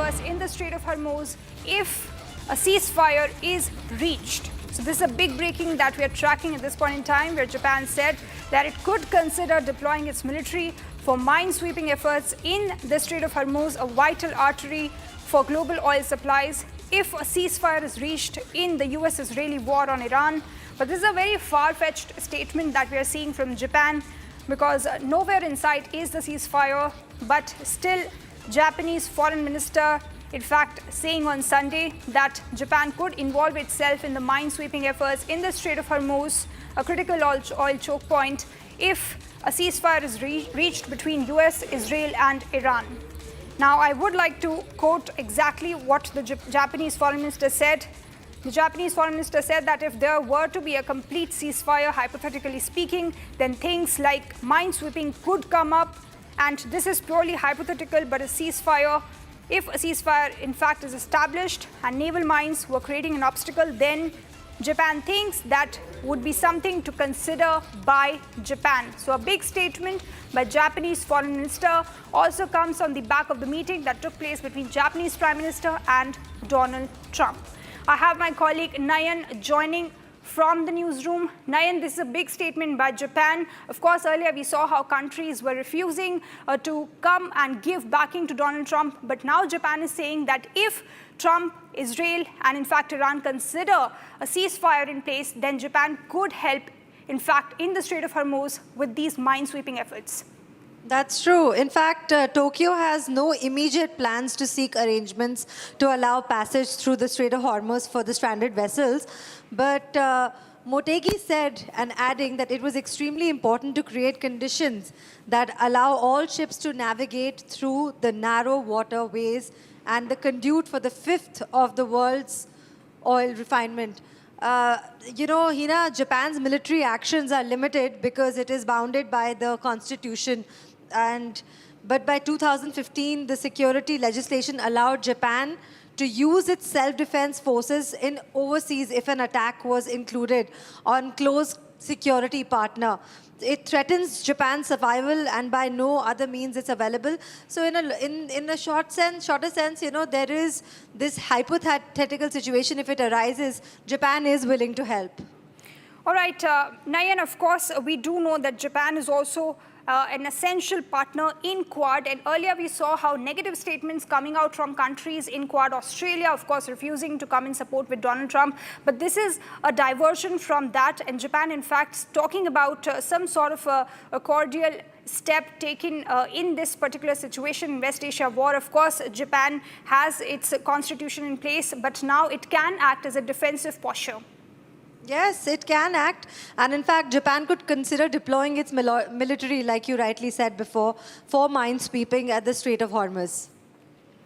efforts in the Strait of Hormuz if a ceasefire is reached. So this is a big breaking that we are tracking at this point in time, where Japan said that it could consider deploying its military for minesweeping efforts in the Strait of Hormuz, a vital artery for global oil supplies, if a ceasefire is reached in the US-Israeli war on Iran. But this is a very far-fetched statement that we are seeing from Japan, because nowhere in sight is the ceasefire, but still Japanese Foreign Minister, in fact, saying on Sunday that Japan could involve itself in the minesweeping efforts in the Strait of Hormuz, a critical oil choke point, if a ceasefire is reached between US, Israel and Iran. Now, I would like to quote exactly what the Japanese Foreign Minister said. The Japanese Foreign Minister said that if there were to be a complete ceasefire, hypothetically speaking, then things like minesweeping could come up. And this is purely hypothetical, but a ceasefire, if a ceasefire in fact is established and naval mines were creating an obstacle, then Japan thinks that would be something to consider by Japan. So a big statement by Japanese Foreign Minister also comes on the back of the meeting that took place between Japanese Prime Minister and Donald Trump. I have my colleague Nayan joining from the newsroom. Nayan, this is a big statement by Japan. Of course, earlier we saw how countries were refusing to come and give backing to Donald Trump. But now Japan is saying that if Trump, Israel, and in fact Iran consider a ceasefire in place, then Japan could help, in fact, in the Strait of Hormuz with these minesweeping efforts. That's true. In fact, Tokyo has no immediate plans to seek arrangements to allow passage through the Strait of Hormuz for the stranded vessels. But Motegi said, and adding that it was extremely important to create conditions that allow all ships to navigate through the narrow waterways and the conduit for the fifth of the world's oil refinement. Hina, Japan's military actions are limited because it is bounded by the constitution. But by 2015, the security legislation allowed Japan to use its self-defense forces in overseas if an attack was included on close security partner. It threatens Japan's survival, and by no other means it's available. So in a shorter sense, there is this hypothetical situation. If it arises, Japan is willing to help. All right, Nayan, of course, we do know that Japan is also an essential partner in Quad. And earlier we saw how negative statements coming out from countries in Quad, Australia, of course, refusing to come in support with Donald Trump. But this is a diversion from that. And Japan, in fact, talking about some sort of a cordial step taken in this particular situation in West Asia war. Of course, Japan has its constitution in place, but now it can act as a defensive posture. Yes, it can act. And in fact, Japan could consider deploying its military, like you rightly said before, for minesweeping at the Strait of Hormuz.